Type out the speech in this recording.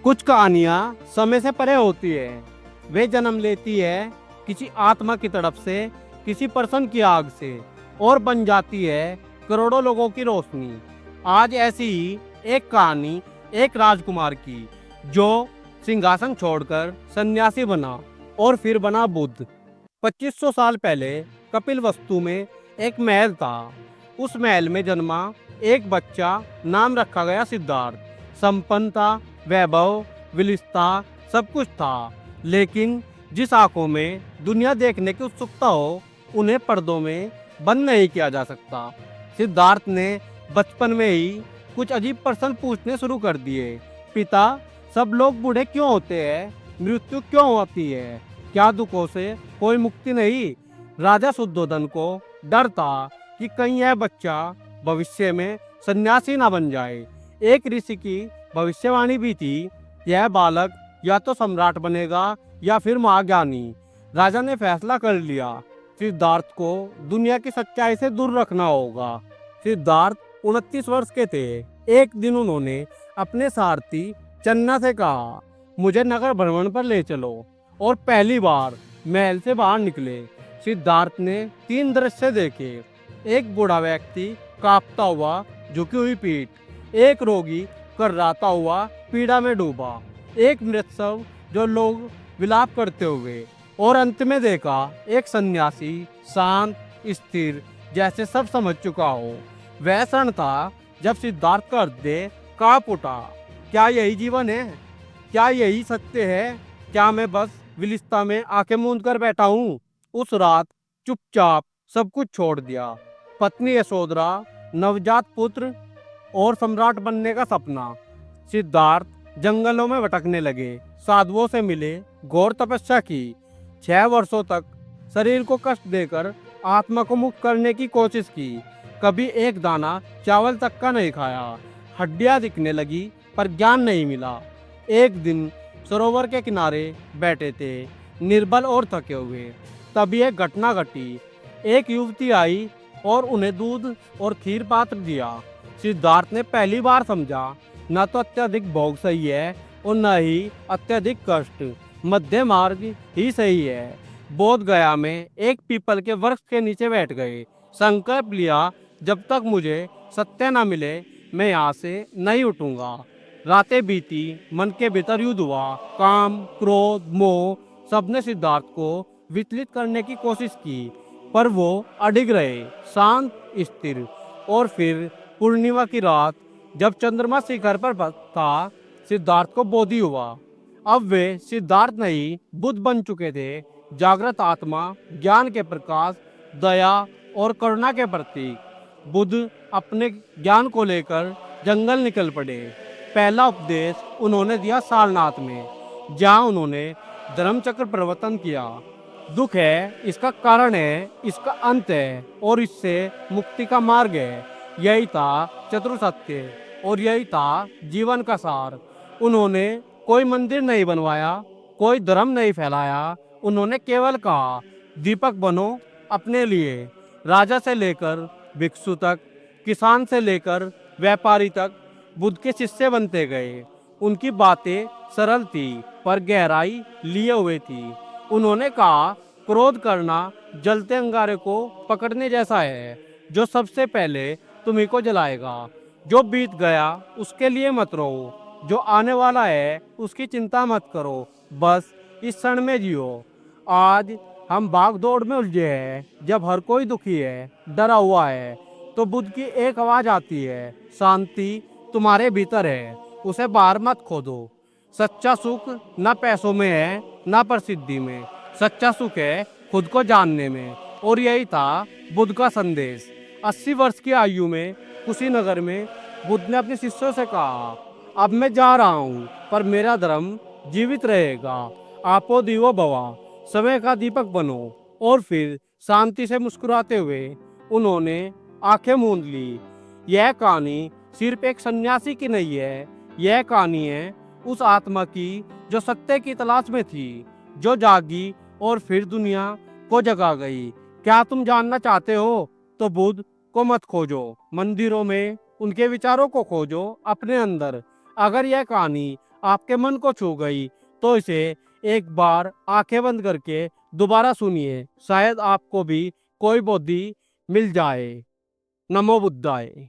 कुछ कहानियाँ समय से परे होती है। वे जन्म लेती है किसी आत्मा की तरफ से, किसी पर्सन की आग से, और बन जाती है करोड़ों लोगों की रोशनी। आज ऐसी ही एक कहानी एक राजकुमार की, जो सिंहासन छोड़कर सन्यासी बना और फिर बना बुद्ध। 2500 साल पहले कपिल वस्तु में एक महल था। उस महल में जन्मा एक बच्चा, नाम रखा गया सिद्धार्थ। संपन्न था, वैभव, विलिस्ता, सब कुछ था, लेकिन जिस आंखों में दुनिया देखने की उत्सुकता हो, उन्हें पर्दों में बंद नहीं किया जा सकता। सिद्धार्थ ने बचपन में ही कुछ अजीब प्रश्न पूछने शुरू कर दिए। पिता, सब लोग बूढ़े क्यों होते हैं? मृत्यु क्यों होती है? क्या दुखों से कोई मुक्ति नहीं? राजा शुद्धोधन को डर था कि कहीं यह बच्चा भविष्य में सन्यासी ना बन जाए। एक ऋषि की भविष्यवाणी भी थी, यह बालक या तो सम्राट बनेगा या फिर महाज्ञानी। राजा ने फैसला कर लिया, सिद्धार्थ को दुनिया की सच्चाई से दूर रखना होगा। सिद्धार्थ 29 वर्ष के थे। एक दिन उन्होंने अपने सारथी चन्ना से कहा, मुझे नगर भ्रमण पर ले चलो। और पहली बार महल से बाहर निकले, सिद्धार्थ ने 3 दृश्य देखे। एक बूढ़ा व्यक्ति कांपता हुआ, झुकी हुई पीठ, एक रोगी कर्राता हुआ पीड़ा में डूबा, एक मृतशव जो लोग विलाप करते हुए, और अंत में देखा एक सन्यासी, शांत, स्थिर, जैसे सब समझ चुका हो। वह क्षण था जब सिद्धार्थ का हृदय कांप उठा। क्या यही जीवन है? क्या यही सत्य है? क्या मैं बस विलिस्ता में आंखें मूंद कर बैठा हूँ? उस रात चुपचाप सब कुछ छोड़ दिया। पत्नी यशोधरा, नवजात पुत्र, और सम्राट बनने का सपना। सिद्धार्थ जंगलों में भटकने लगे, साधुओं से मिले, घोर तपस्या की। 6 वर्षों तक शरीर को कष्ट देकर आत्मा को मुक्त करने की कोशिश की। कभी एक दाना चावल तक का नहीं खाया। हड्डियां दिखने लगी पर ज्ञान नहीं मिला। एक दिन सरोवर के किनारे बैठे थे, निर्बल और थके हुए। तभी एक घटना घटी। एक युवती आई और उन्हें दूध और खीर पात्र दिया। सिद्धार्थ ने पहली बार समझा, न तो अत्यधिक भोग सही है और न ही अत्यधिक कष्ट। मध्य मार्ग ही सही है। बोध गया में एक पीपल के वृक्ष के नीचे बैठ गए। संकल्प लिया, जब तक मुझे सत्य न मिले, मैं यहाँ से नहीं उठूंगा। रातें बीती, मन के भीतर युद्ध हुआ। काम, क्रोध, मोह, सबने सिद्धार्थ को विचलित करने की कोशिश की, पर वो अडिग रहे, शांत, स्थिर। और फिर पूर्णिमा की रात, जब चंद्रमा शिखर पर था, सिद्धार्थ को बोधि हुआ। अब वे सिद्धार्थ नहीं, बुद्ध बन चुके थे। जागृत आत्मा, ज्ञान के प्रकाश, दया और करुणा के प्रतीक। बुद्ध अपने ज्ञान को लेकर जंगल निकल पड़े। पहला उपदेश उन्होंने दिया सारनाथ में, जहां उन्होंने धर्मचक्र प्रवर्तन किया। दुख है, इसका कारण है, इसका अंत है, और इससे मुक्ति का मार्ग है। यही था चतुर सत्य, और यही था जीवन का सार। उन्होंने कोई मंदिर नहीं बनवाया, कोई धर्म नहीं फैलाया। उन्होंने केवल कहा, दीपक बनो अपने लिए। राजा से लेकर भिक्षु तक, किसान से लेकर व्यापारी तक बुद्ध के शिष्य बनते गए। उनकी बातें सरल थी पर गहराई लिए हुए थी। उन्होंने कहा, क्रोध करना जलते अंगारे को पकड़ने जैसा है, जो सबसे पहले तुम्ही को जलाएगा। जो बीत गया उसके लिए मत रो, जो आने वाला है उसकी चिंता मत करो, बस इस क्षण में जियो। आज हम भाग दौड़ में उलझे हैं। जब हर कोई दुखी है, डरा हुआ है, तो बुद्ध की एक आवाज आती है, शांति तुम्हारे भीतर है, उसे बाहर मत खोदो। सच्चा सुख न पैसों में है, न प्रसिद्धि में। सच्चा सुख है खुद को जानने में। और यही था बुद्ध का संदेश। 80 वर्ष की आयु में कुशीनगर में बुद्ध ने अपने शिष्यों से कहा, अब मैं जा रहा हूँ, पर मेरा धर्म जीवित रहेगा। आपो दीवो भवा, समय का दीपक बनो। और फिर शांति से मुस्कुराते हुए उन्होंने आंखें मूंद ली। यह कहानी सिर्फ एक सन्यासी की नहीं है, यह कहानी है उस आत्मा की जो सत्य की तलाश में थी, जो जागी और फिर दुनिया को जगा गई। क्या तुम जानना चाहते हो? तो बुद्ध को मत खोजो मंदिरों में, उनके विचारों को खोजो अपने अंदर। अगर यह कहानी आपके मन को छू गई तो इसे एक बार आंखें बंद करके दोबारा सुनिए, शायद आपको भी कोई बुद्धि मिल जाए। नमो बुद्धाय।